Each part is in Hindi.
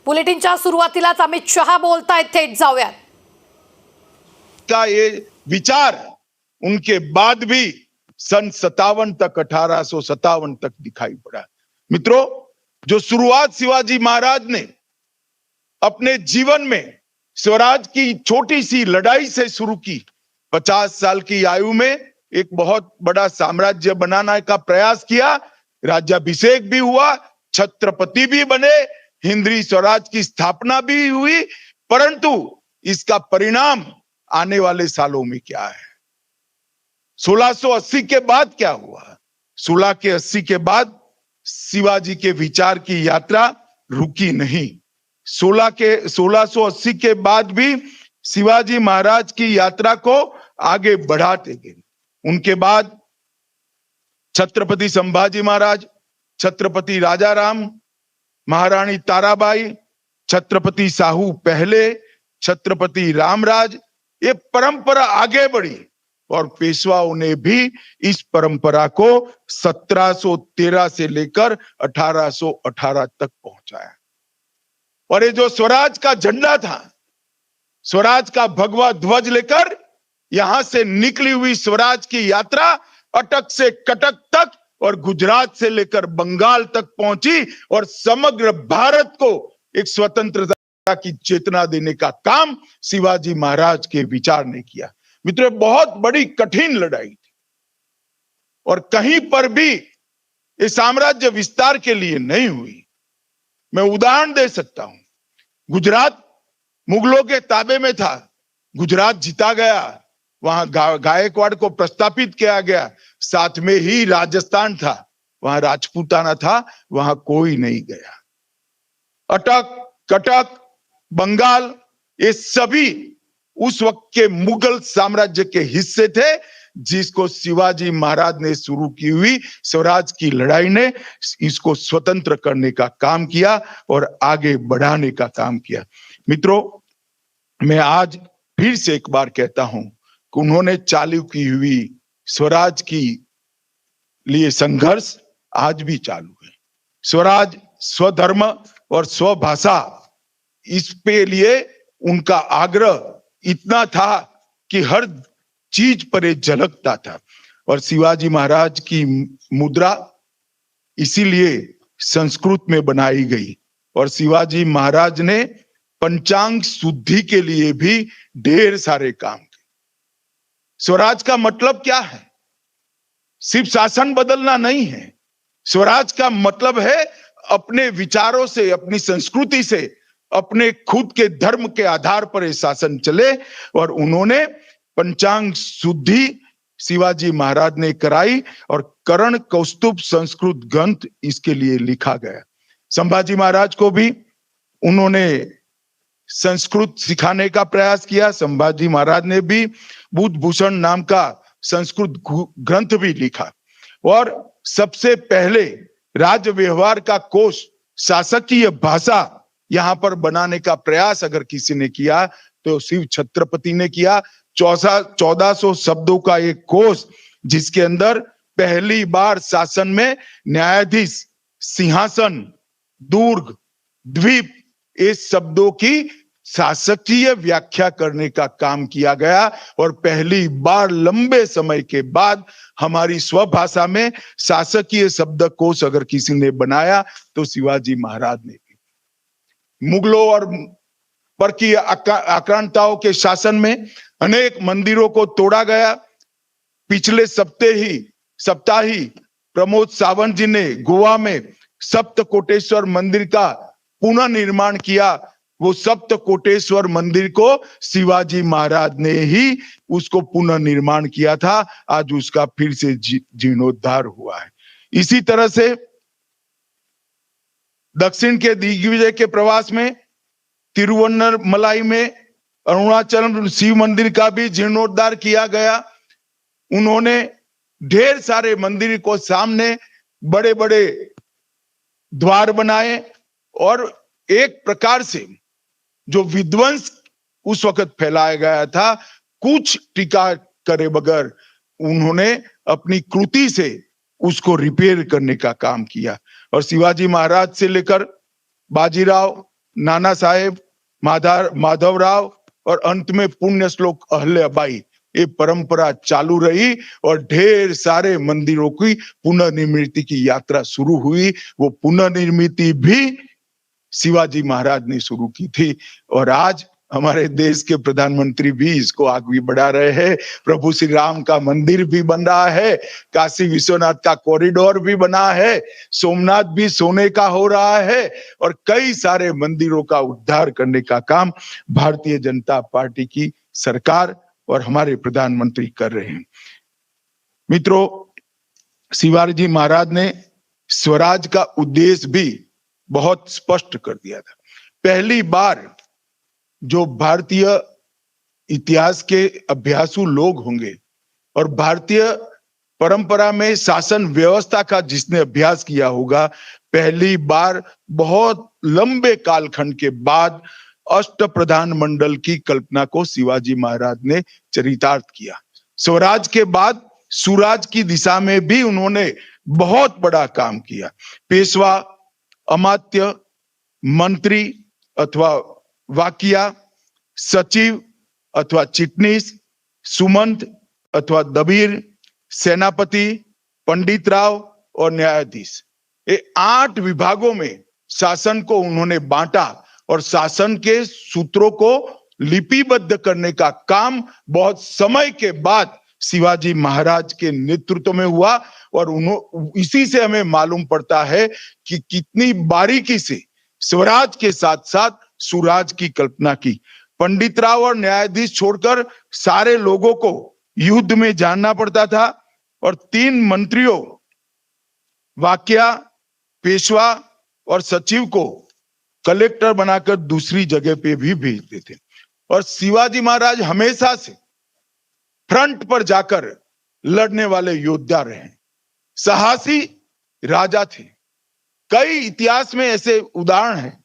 बुलेटिनच्या सुरुवातीलाच अमित शहा बोलतायत, थेट जाऊयात. का ये विचार उनके बाद भी सन 57 तक 1857 तक दिखाई पड़ा. मित्रों, जो शुरुआत शिवाजी महाराज ने अपने जीवन में स्वराज की छोटी सी लड़ाई से शुरू की, 50 साल की आयु में एक बहुत बड़ा साम्राज्य बनाने का प्रयास किया, राज्याभिषेक भी हुआ, छत्रपति भी बने, हिंदवी स्वराज की स्थापना भी हुई, परंतु इसका परिणाम आने वाले सालों में क्या है? 1680 के बाद क्या हुआ? 1680 के बाद शिवाजी के विचार की यात्रा रुकी नहीं. 1680 के बाद भी शिवाजी महाराज की यात्रा को आगे बढ़ाते गए. उनके बाद छत्रपति संभाजी महाराज, छत्रपति राजाराम, महारानी ताराबाई, छत्रपति साहू पहले, छत्रपति रामराज, ये परंपरा आगे बढ़ी और पेशवाओं ने भी इस परंपरा को 1713 से लेकर 1818 तक पहुंचाया. और ये जो स्वराज का झंडा था, स्वराज का भगवा ध्वज लेकर यहां से निकली हुई स्वराज की यात्रा अटक से कटक तक और गुजरात से लेकर बंगाल तक पहुंची और समग्र भारत को एक स्वतंत्रता की चेतना देने का काम शिवाजी महाराज के विचार ने किया. मित्रों, बहुत बड़ी कठिन लड़ाई थी और कहीं पर भी ये साम्राज्य विस्तार के लिए नहीं हुई. मैं उदाहरण दे सकता हूं. गुजरात मुगलों के ताबे में था, गुजरात जीता गया, वहां गायकवाड़ को प्रस्तापित किया गया. साथ में ही राजस्थान था, वहां राजपूताना था, वहां कोई नहीं गया. अटक, कटक, बंगाल, ये सभी उस वक्त के मुगल साम्राज्य के हिस्से थे, जिसको शिवाजी महाराज ने शुरू की हुई स्वराज की लड़ाई ने इसको स्वतंत्र करने का काम किया और आगे बढ़ाने का काम किया. मित्रों, मैं आज फिर से एक बार कहता हूं कि उन्होंने चालू की हुई स्वराज की लिए संघर्ष आज भी चालू है. स्वराज, स्वधर्म और स्वभाषा, इस पे लिए उनका आग्रह इतना था कि हर चीज पर ये झलकता था. और शिवाजी महाराज की मुद्रा इसीलिए संस्कृत में बनाई गई और शिवाजी महाराज ने पंचांग शुद्धि के लिए भी ढेर सारे काम किए. स्वराज का मतलब क्या है? सिर्फ शासन बदलना नहीं है. स्वराज का मतलब है अपने विचारों से, अपनी संस्कृति से, अपने खुद के धर्म के आधार पर ये शासन चले. और उन्होंने पंचांग शुद्धि शिवाजी महाराज ने कराई और करण कौस्तुभ संस्कृत ग्रंथ इसके लिए लिखा गया. संभाजी महाराज को भी उन्होंने संस्कृत सिखाने का प्रयास किया. संभाजी महाराज ने भी बुद्ध भूषण नाम का संस्कृत ग्रंथ भी लिखा और सबसे पहले राज्य व्यवहार का कोश, शासकीय भाषा यहां पर बनाने का प्रयास अगर किसी ने किया तो शिव छत्रपति ने किया. 1400 शब्दों का एक कोश, जिसके अंदर पहली बार शासन में न्यायाधीश, सिंहासन, दुर्ग, द्वीप, इस शब्दों की शासकीय व्याख्या करने का काम किया गया. और पहली बार लंबे समय के बाद हमारी स्वभाषा में शासकीय शब्दकोश अगर किसी ने बनाया तो शिवाजी महाराज ने. मुगलों और पर की आक्रांताओं के शासन में अनेक मंदिरों को तोड़ा गया. पिछले सप्ताह ही प्रमोद सावंत जी ने गोवा में सप्तकोटेश्वर मंदिर का पुनर्निर्माण किया. वो सप्तकोटेश्वर मंदिर को शिवाजी महाराज ने ही उसको पुनर्निर्माण किया था. आज उसका फिर से जीर्णोद्धार हुआ है. इसी तरह से दक्षिण के दिग्विजय के प्रवास में तिरुवन्नमलाई में अरुणाचल शिव मंदिर का भी जीर्णोद्धार किया गया. उन्होंने ढेर सारे मंदिर को सामने बड़े बड़े द्वार बनाए और एक प्रकार से जो विध्वंस उस वक्त फैलाया गया था, कुछ टीका करे बगैर उन्होंने अपनी कृति से उसको रिपेयर करने का काम किया. और शिवाजी महाराज से लेकर बाजीराव, नाना साहेब, माधवराव और अंत में पुण्य श्लोक अहल्याबाई, ये परंपरा चालू रही और ढेर सारे मंदिरों की पुनर्निर्मिति की यात्रा शुरू हुई। वो पुनर्निर्मिति भी शिवाजी महाराज ने शुरू की थी और आज हमारे देश के प्रधानमंत्री भी इसको आगे बढ़ा रहे हैं। प्रभु श्री राम का मंदिर भी बन रहा है, काशी विश्वनाथ का कॉरिडोर भी बना है, सोमनाथ भी सोने का हो रहा है और कई सारे मंदिरों का उद्धार करने का काम भारतीय जनता पार्टी की सरकार और हमारे प्रधानमंत्री कर रहे हैं। मित्रों, शिवाजी महाराज ने स्वराज का उद्देश्य भी बहुत स्पष्ट कर दिया था। पहली बार जो भारतीय इतिहास के अभ्यासु लोग होंगे और भारतीय परंपरा में शासन व्यवस्था का जिसने अभ्यास किया होगा, पहली बार बहुत लंबे कालखंड के बाद अष्ट प्रधान मंडल की कल्पना को शिवाजी महाराज ने चरितार्थ किया। स्वराज के बाद सुराज की दिशा में भी उन्होंने बहुत बड़ा काम किया। पेशवा, अमात्य, मंत्री अथवा वाकिया, सचिव अथवा चिटनीस, सुमंत अथवा दबीर, सेनापति, पंडित राव और न्यायाधीश, ये 8 विभागों में शासन को उन्होंने बांटा और शासन के सूत्रों को लिपिबद्ध करने का काम बहुत समय के बाद शिवाजी महाराज के नेतृत्व में हुआ और इसी से हमें मालूम पड़ता है कि कितनी बारीकी से स्वराज के साथ साथ सुराज की कल्पना की। पंडित राव और न्यायाधीश छोड़कर सारे लोगों को युद्ध में जानना पड़ता था और 3 मंत्रियों वाकिया, पेशवा और सचिव को कलेक्टर बनाकर दूसरी जगह पे भी भेजते थे। और शिवाजी महाराज हमेशा से फ्रंट पर जाकर लड़ने वाले योद्धा रहे, साहसी राजा थे। कई इतिहास में ऐसे उदाहरण हैं,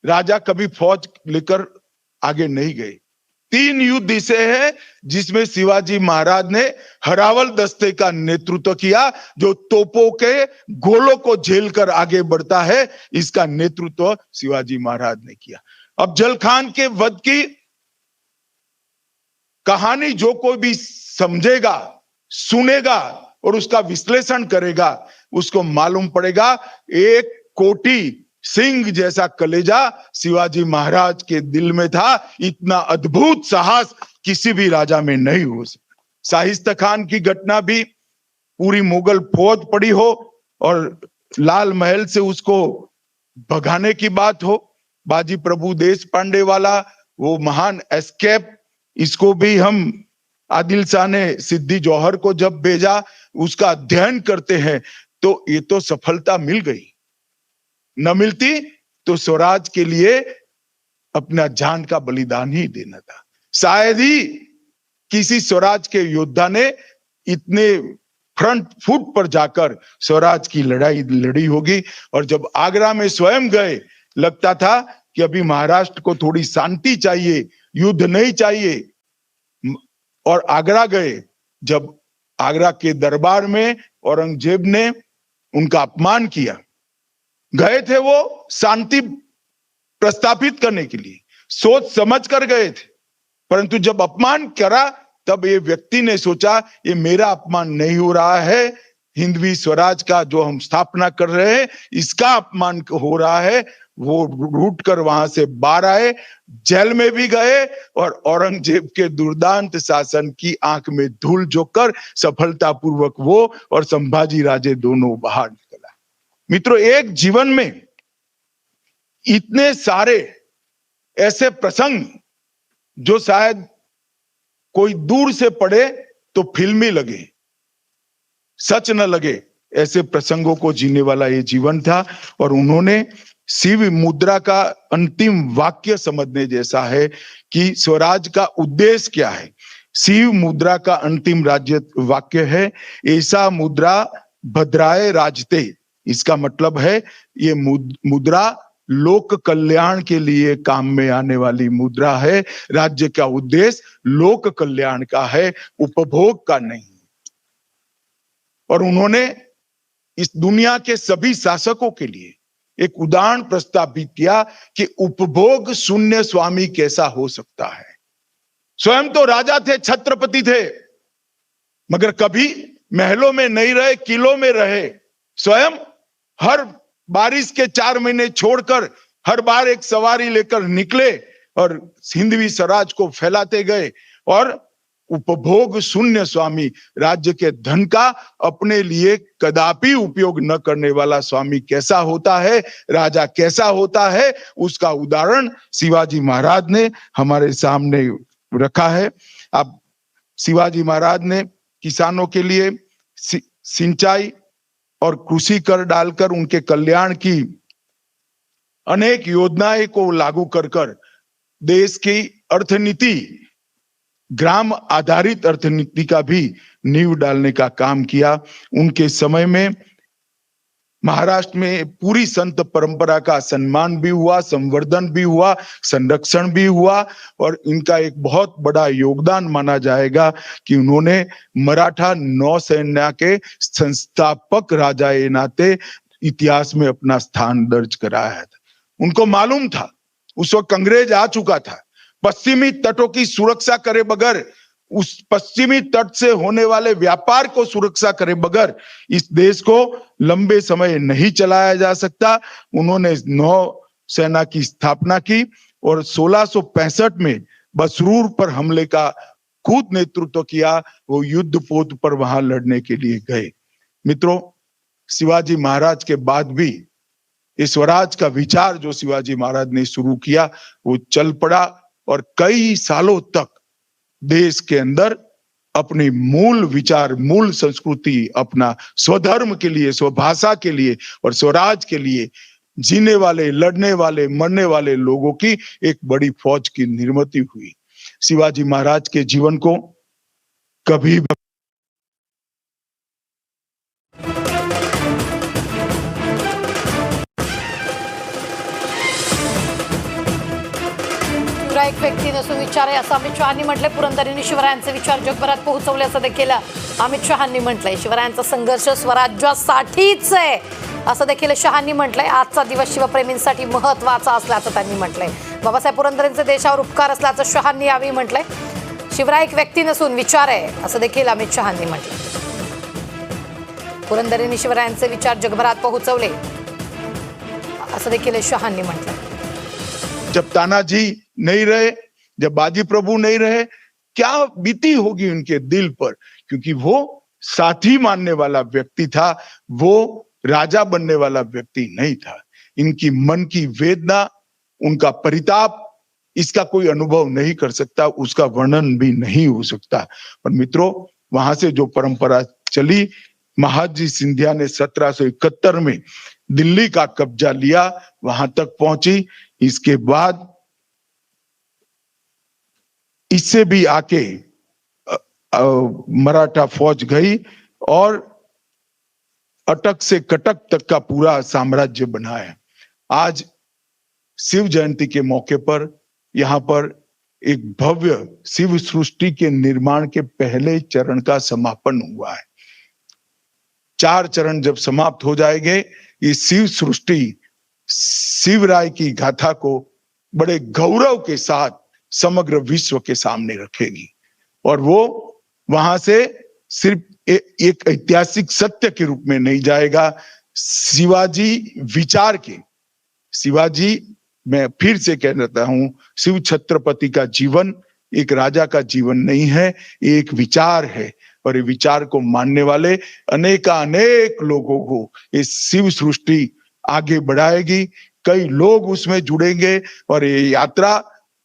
राजा कभी फौज लेकर आगे नहीं गए। 3 युद्ध ऐसे हैं जिसमें शिवाजी महाराज ने हरावल दस्ते का नेतृत्व किया, जो तोपों के गोलों को झेलकर आगे बढ़ता है, इसका नेतृत्व शिवाजी महाराज ने किया। अब जलखान के वध की कहानी जो कोई भी समझेगा, सुनेगा और उसका विश्लेषण करेगा, उसको मालूम पड़ेगा एक कोटी सिंह जैसा कलेजा शिवाजी महाराज के दिल में था। इतना अद्भुत साहस किसी भी राजा में नहीं हो सकता। शाहिस्ता खान की घटना भी, पूरी मुगल फौज पड़ी हो और लाल महल से उसको भगाने की बात हो, बाजी प्रभु देश पांडे वाला वो महान एस्केप, इसको भी हम आदिल शाह ने सिद्दी जौहर को जब भेजा, उसका अध्ययन करते हैं तो ये तो सफलता मिल गई। न मिलती तो स्वराज के लिए अपना जान का बलिदान ही देना था। शायद ही किसी स्वराज के योद्धा ने इतने फ्रंट फुट पर जाकर स्वराज की लड़ाई लड़ी होगी। और जब आगरा में स्वयं गए, लगता था कि अभी महाराष्ट्र को थोड़ी शांति चाहिए, युद्ध नहीं चाहिए। और आगरा गए, जब आगरा के दरबार में औरंगजेब ने उनका अपमान किया, गए थे वो शांति प्रस्थापित करने के लिए, सोच समझ कर गए थे, परंतु जब अपमान करा तब ये व्यक्ति ने सोचा ये मेरा अपमान नहीं हो रहा है, हिंदवी स्वराज का जो हम स्थापना कर रहे हैं इसका अपमान हो रहा है। वो रूट कर वहां से बाहर आए, जेल में भी गए और औरंगजेब के दुर्दांत शासन की आंख में धूल झोंककर सफलतापूर्वक वो और संभाजी राजे दोनों बाहर निकला। मित्रों, एक जीवन में इतने सारे ऐसे प्रसंग जो शायद कोई दूर से पढ़े तो फिल्मी लगे, सच न लगे, ऐसे प्रसंगों को जीने वाला ये जीवन था। और उन्होंने शिव मुद्रा का अंतिम वाक्य समझने जैसा है कि स्वराज का उद्देश्य क्या है। शिव मुद्रा का अंतिम राज्य वाक्य है, ऐसा मुद्रा भद्राए राजते। इसका मतलब है ये मुद्रा लोक कल्याण के लिए काम में आने वाली मुद्रा है। राज्य का उद्देश्य लोक कल्याण का है, उपभोग का नहीं। और उन्होंने इस दुनिया के सभी शासकों के लिए एक उदाहरण प्रस्तावित किया कि उपभोग शून्य स्वामी कैसा हो सकता है। स्वयं तो राजा थे, छत्रपति थे, मगर कभी महलों में नहीं रहे, किलों में रहे। स्वयं हर बारिश के 4 महीने छोड़कर हर बार एक सवारी लेकर निकले और हिंदवी स्वराज को फैलाते गए। और उपभोग शून्य स्वामी, राज्य के धन का अपने लिए कदापि उपयोग न करने वाला स्वामी कैसा होता है, राजा कैसा होता है, उसका उदाहरण शिवाजी महाराज ने हमारे सामने रखा है। अब शिवाजी महाराज ने किसानों के लिए सिंचाई और कृषि कर डालकर उनके कल्याण की अनेक योजनाएं को लागू कर देश की अर्थनीति, ग्राम आधारित अर्थनीति का भी नींव डालने का काम किया। उनके समय में महाराष्ट्र में पूरी संत परंपरा का सम्मान भी हुआ, संवर्धन भी हुआ, संरक्षण भी हुआ। और इनका एक बहुत बड़ा योगदान माना जाएगा कि उन्होंने मराठा नौसेना के संस्थापक राजा के नाते इतिहास में अपना स्थान दर्ज कराया था। उनको मालूम था उस वक्त अंग्रेज आ चुका था, पश्चिमी तटों की सुरक्षा करे बगैर, उस पश्चिमी तट से होने वाले व्यापार को सुरक्षा करे बगैर इस देश को लंबे समय नहीं चलाया जा सकता। उन्होंने नौसेना की स्थापना की और 1665 में बसरूर पर हमले का खुद नेतृत्व किया। वो युद्ध पोत पर वहां लड़ने के लिए गए। मित्रों, शिवाजी महाराज के बाद भी इस स्वराज का विचार जो शिवाजी महाराज ने शुरू किया वो चल पड़ा और कई सालों तक देश के अंदर अपनी मूल विचार, मूल संस्कृति, अपना स्वधर्म के लिए, स्वभाषा के लिए और स्वराज के लिए जीने वाले, लड़ने वाले, मरने वाले लोगों की एक बड़ी फौज की निर्मित हुई। शिवाजी महाराज के जीवन को कभी एक व्यक्ती नसून विचार आहे असं अमित शहांनी म्हटलंय. पुरंदरेंनी शिवरायांचे विचार जगभरात पोहोचवले असं देखील अमित शहांनी म्हटलंय. शिवरायांचा संघर्ष स्वराज्यासाठीच आहे असं देखील शहांनी म्हटलंय. आजचा दिवस शिवप्रेमींसाठी महत्त्वाचा असल्याचं त्यांनी म्हटलंय. बाबासाहेब पुरंदरेंचे देशावर उपकार असल्याचं शहांनी यावेळी म्हटलंय. शिवराय एक व्यक्ती नसून विचार आहे असं देखील अमित शहांनी म्हटलंय. पुरंदरेंनी शिवरायांचे विचार जगभरात पोहोचवले असं देखील शहांनी म्हटलंय. जब तानाजी नहीं रहे, जब बाजी प्रभु नहीं रहे, क्या बीती होगी उनके दिल पर, क्योंकि वो साथी मानने वाला व्यक्ति था, वो राजा बनने वाला व्यक्ति नहीं था। इनकी मन की वेदना, उनका परिताप, इसका कोई अनुभव नहीं कर सकता, उसका वर्णन भी नहीं हो सकता। और मित्रों, वहां से जो परंपरा चली, महादजी सिंधिया ने 1771 में दिल्ली का कब्जा लिया, वहां तक पहुंची। इसके बाद इससे भी आके मराठा फौज गई और अटक से कटक तक का पूरा साम्राज्य बनाया। आज शिव जयंती के मौके पर यहाँ पर एक भव्य शिव सृष्टि के निर्माण के पहले चरण का समापन हुआ है। 4 चरण जब समाप्त हो जाएंगे, ये शिव सृष्टि शिवराय की गाथा को बड़े गौरव के साथ समग्र विश्व के सामने रखेगी। और वो वहां से सिर्फ एक ऐतिहासिक सत्य के रूप में नहीं जाएगा, शिवाजी विचार के, शिवाजी, मैं फिर से कह देता हूं, शिव छत्रपति का जीवन एक राजा का जीवन नहीं है, ये एक विचार है। और ये विचार को मानने वाले अनेक लोगों को इस शिव सृष्टि आगे बढ़ाएगी। कई लोग उसमें जुड़ेंगे और ये यात्रा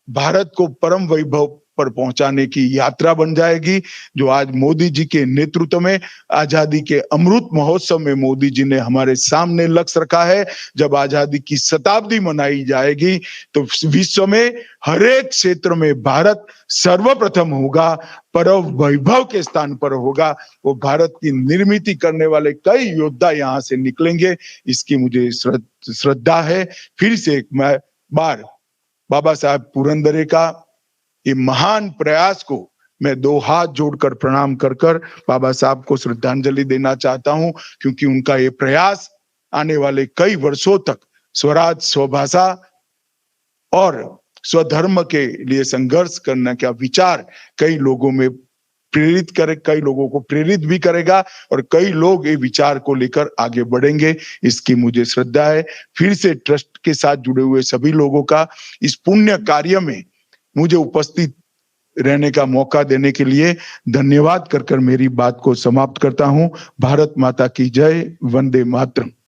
भारत को परम वैभव पर पहुंचाने की यात्रा बन जाएगी, जो आज मोदी जी के नेतृत्व में आजादी के अमृत महोत्सव में मोदी जी ने हमारे सामने लक्ष्य रखा है। जब आजादी की शताब्दी मनाई जाएगी तो विश्व में हर एक क्षेत्र में भारत सर्वप्रथम होगा, परम वैभव के स्थान पर होगा। वो भारत की निर्मित करने वाले कई योद्धा यहाँ से निकलेंगे, इसकी मुझे श्रद्धा है। फिर से एक बार बाबा साहब पुरंदरे का ये महान प्रयास को मैं 2 हाथ जोड़कर प्रणाम कर बाबा साहब को श्रद्धांजलि देना चाहता हूं, क्योंकि उनका ये प्रयास आने वाले कई वर्षों तक स्वराज स्वभाषा और स्वधर्म के लिए संघर्ष करने का विचार कई लोगों में कई लोगों को प्रेरित भी करेगा और कई लोग ये विचार को लेकर आगे बढ़ेंगे, इसकी मुझे श्रद्धा है। फिर से ट्रस्ट के साथ जुड़े हुए सभी लोगों का इस पुण्य कार्य में मुझे उपस्थित रहने का मौका देने के लिए धन्यवाद कर मेरी बात को समाप्त करता हूं। भारत माता की जय। वंदे मातरम।